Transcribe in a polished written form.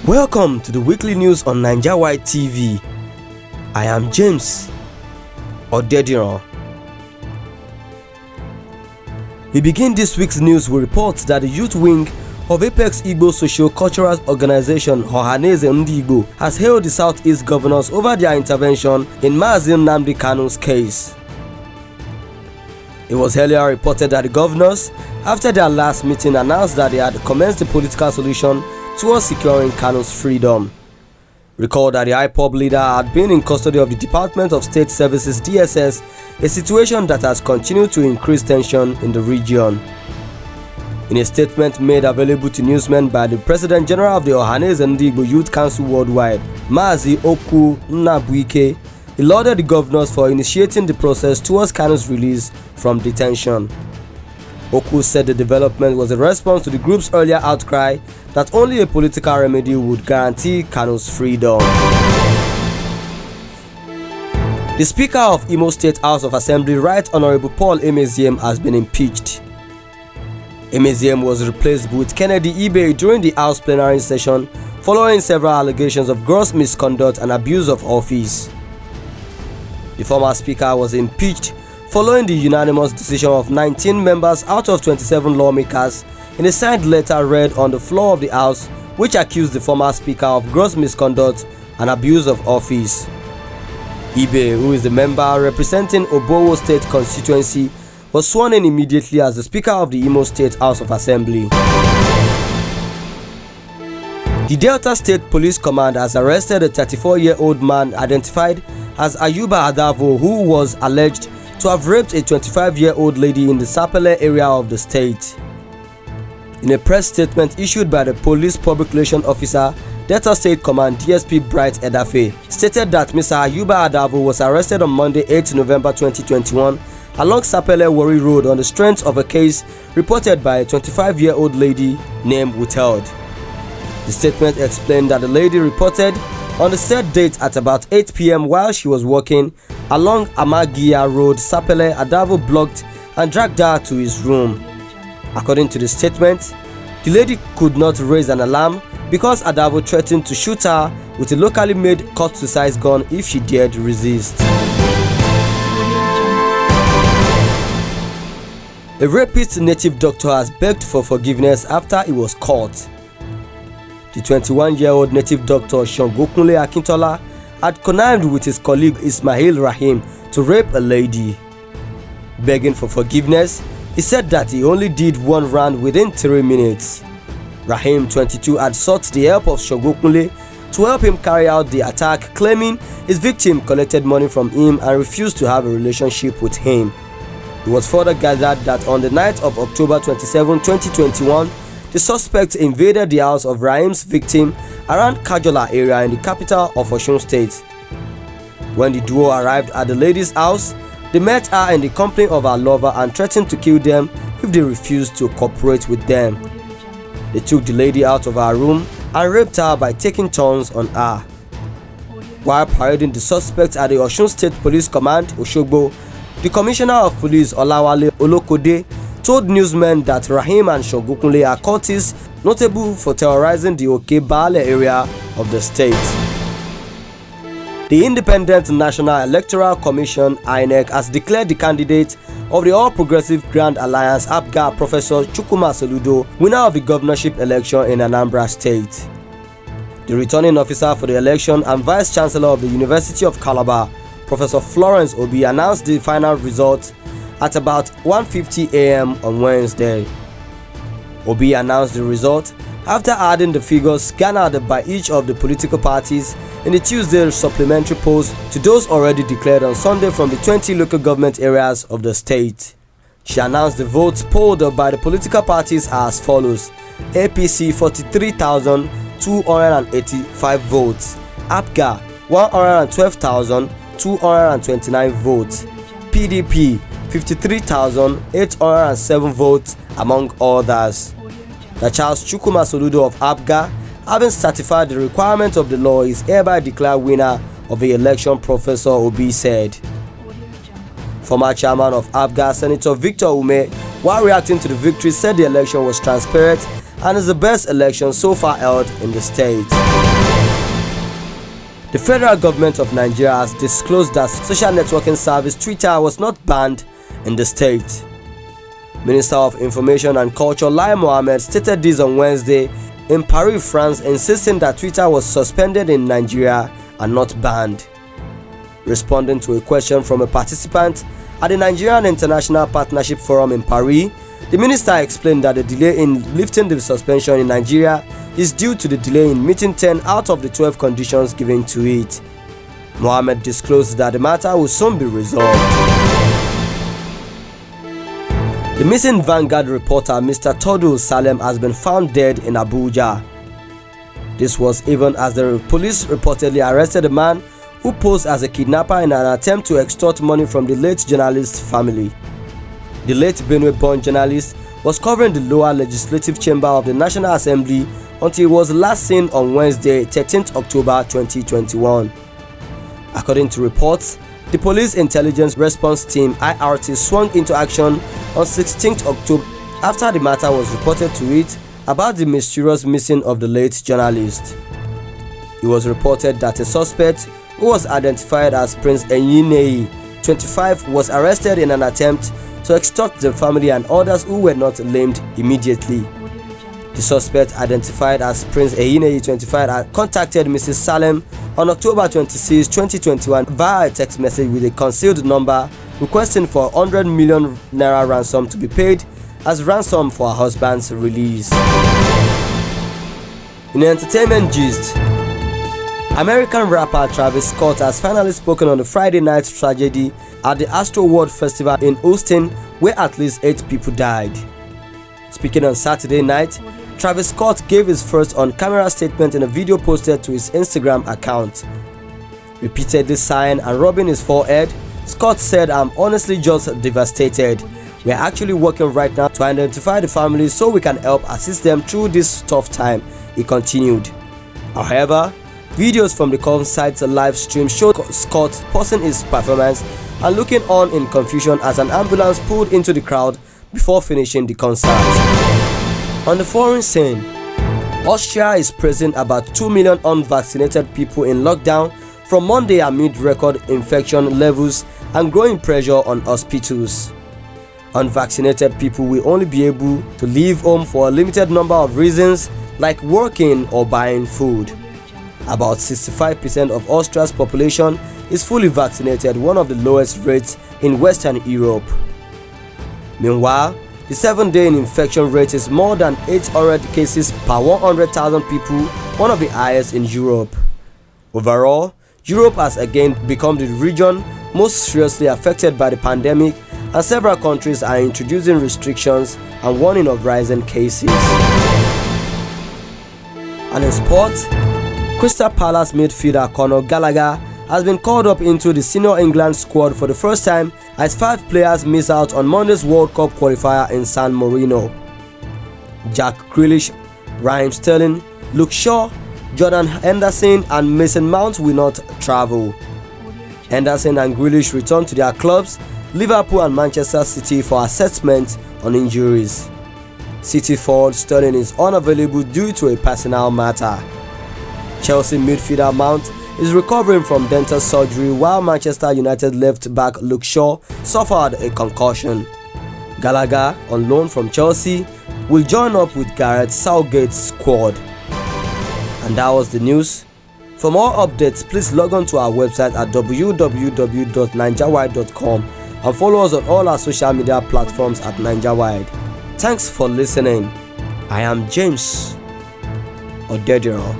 Welcome to the weekly news on NaijaWideTV. I am James Odediran. We begin this week's news with reports that the youth wing of Apex Igbo socio-cultural organization Ohanaeze has hailed the Southeast governors over their intervention in Nnamdi Kanu's case. It was earlier reported that the governors, after their last meeting, announced that they had commenced a political solution towards securing Kanu's freedom. Recall that the IPOB leader had been in custody of the Department of State Services (DSS), a situation that has continued to increase tension in the region. In a statement made available to newsmen by the President General of the Ohanaeze Youth Council Worldwide, Mazi Oku Nnabuike, he lauded the governors for initiating the process towards Kanu's release from detention. Oku said the development was a response to the group's earlier outcry that only a political remedy would guarantee Kanu's freedom. The Speaker of Imo State House of Assembly, Right Honorable Paul Ezeagu, has been impeached. Ezeagu was replaced with Kennedy Ibe during the House plenary session following several allegations of gross misconduct and abuse of office. The former Speaker was impeached following the unanimous decision of 19 members out of 27 lawmakers in a signed letter read on the floor of the House, which accused the former Speaker of gross misconduct and abuse of office. Ibe, who is the member representing Obowo State constituency, was sworn in immediately as the Speaker of the Imo State House of Assembly. The Delta State Police Command has arrested a 34-year-old man identified as Ayuba Adavo, who was alleged to have raped a 25-year-old lady in the Sapele area of the state. In a press statement issued by the Police Public Relations Officer, Delta State Command DSP Bright Edafe stated that Mr. Ayuba Adavo was arrested on Monday, 8 November 2021 along Sapele Wari Road on the strength of a case reported by a 25-year-old lady named withheld. The statement explained that the lady reported on the said date at about 8 p.m. while she was walking along APGA Road, Sapele, Adavo blocked and dragged her to his room. According to the statement, the lady could not raise an alarm because Adavo threatened to shoot her with a locally made cut-to-size gun if she dared resist. A rapist native doctor has begged for forgiveness after he was caught. The 21-year-old native doctor Shogunkunle Akintola had connived with his colleague Ismail Rahim to rape a lady. Begging for forgiveness, he said that he only did one round within 3 minutes. Rahim, 22, had sought the help of Shogunkunle to help him carry out the attack, claiming his victim collected money from him and refused to have a relationship with him. It was further gathered that on the night of October 27, 2021, the suspect invaded the house of Rahim's victim around Kajola area in the capital of Osun State. When the duo arrived at the lady's house, they met her in the company of her lover and threatened to kill them if they refused to cooperate with them. They took the lady out of her room and raped her by taking turns on her. While parading the suspect at the Osun State Police Command, Oshogbo, the Commissioner of Police, Olawale Olokode, told newsmen that Rahim and Shogunkunle are cultists notable for terrorizing the Oke-Baale area of the state. The Independent National Electoral Commission (INEC) has declared the candidate of the All Progressive Grand Alliance APGA, Professor Chukwuemeka Soludo, winner of the governorship election in Anambra State. The returning officer for the election and Vice Chancellor of the University of Calabar, Professor Florence Obi, announced the final results at about 1:50 a.m. on Wednesday. Obi announced the result after adding the figures garnered by each of the political parties in the Tuesday supplementary polls to those already declared on Sunday from the 20 local government areas of the state. She announced the votes polled by the political parties as follows: APC 43,285 votes, APGA 112,229 votes, PDP 53,807 votes, among others. The Charles Chukwuemeka Soludo of APGA, having certified the requirement of the law, is hereby declared winner of the election, Professor Obi said. Former chairman of APGA, Senator Victor Ume, while reacting to the victory, said the election was transparent and is the best election so far held in the state. The federal government of Nigeria has disclosed that social networking service Twitter was not banned in the state. Minister of Information and Culture Lai Mohammed stated this on Wednesday in Paris, France, insisting that Twitter was suspended in Nigeria and not banned. Responding to a question from a participant at the Nigerian International Partnership Forum in Paris, the minister explained that the delay in lifting the suspension in Nigeria is due to the delay in meeting 10 out of the 12 conditions given to it. Mohammed disclosed that the matter will soon be resolved. The missing Vanguard reporter Mr Todo Salem has been found dead in Abuja. This was even as the police reportedly arrested a man who posed as a kidnapper in an attempt to extort money from the late journalist's family. The late Benue-born journalist was covering the lower legislative chamber of the National Assembly until he was last seen on Wednesday, 13th October 2021. According to reports, the Police Intelligence Response Team (IRT) swung into action on 16th October after the matter was reported to it about the mysterious missing of the late journalist. It was reported that a suspect who was identified as Prince INEC, 25, was arrested in an attempt to extort the family and others who were not named immediately. The suspect, identified as Prince INEC, 25, had contacted Mrs. Salem on October 26, 2021 via a text message with a concealed number requesting for 100 million naira ransom to be paid as ransom for her husband's release. In entertainment gist, American rapper Travis Scott has finally spoken on the Friday night tragedy at the Astroworld festival in Osun, where at least 8 people died. Speaking on Saturday night, Travis Scott gave his first on-camera statement in a video posted to his Instagram account. Repeatedly sighing and rubbing his forehead, Scott said, "I'm honestly just devastated. We're actually working right now to identify the families so we can help assist them through this tough time," he continued. However, videos from the concert's live stream showed Scott pausing his performance and looking on in confusion as an ambulance pulled into the crowd before finishing the concert. On the foreign scene, Austria is praising about 2 million unvaccinated people in lockdown from Monday amid record infection levels and growing pressure on hospitals. Unvaccinated people will only be able to leave home for a limited number of reasons, like working or buying food. About 65% of Austria's population is fully vaccinated, one of the lowest rates in Western Europe. Meanwhile, the 7-day infection rate is more than 800 cases per 100,000 people, one of the highest in Europe. Overall, Europe has again become the region most seriously affected by the pandemic, and several countries are introducing restrictions and warning of rising cases. And in sports, Crystal Palace midfielder Conor Gallagher has been called up into the senior England squad for the first time as 5 players miss out on Monday's World Cup qualifier in San Marino. Jack Grealish, Raheem Sterling, Luke Shaw, Jordan Henderson and Mason Mount will not travel. Henderson and Grealish return to their clubs, Liverpool and Manchester City, for assessment on injuries. City forward Sterling is unavailable due to a personal matter. Chelsea midfielder Mount is recovering from dental surgery, while Manchester United left back Luke Shaw suffered a concussion. Gallagher, on loan from Chelsea, will join up with Gareth Southgate's squad. And that was the news. For more updates, please log on to our website at www.NaijaWide.com and follow us on all our social media platforms at NaijaWide. Thanks for listening. I am James Odediran.